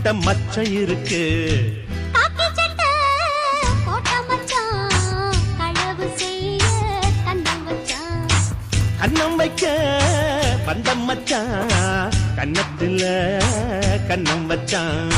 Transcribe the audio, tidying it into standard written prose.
பட்ட மச்சம் இருக்கு. காக்கி சட்டை போட்ட மச்சான் களவு செய்ய கண்ணம் வச்சான். கண்ணம் வைக்க வந்த மச்சான் கண்ணத்துல கண்ணம் வச்சான்.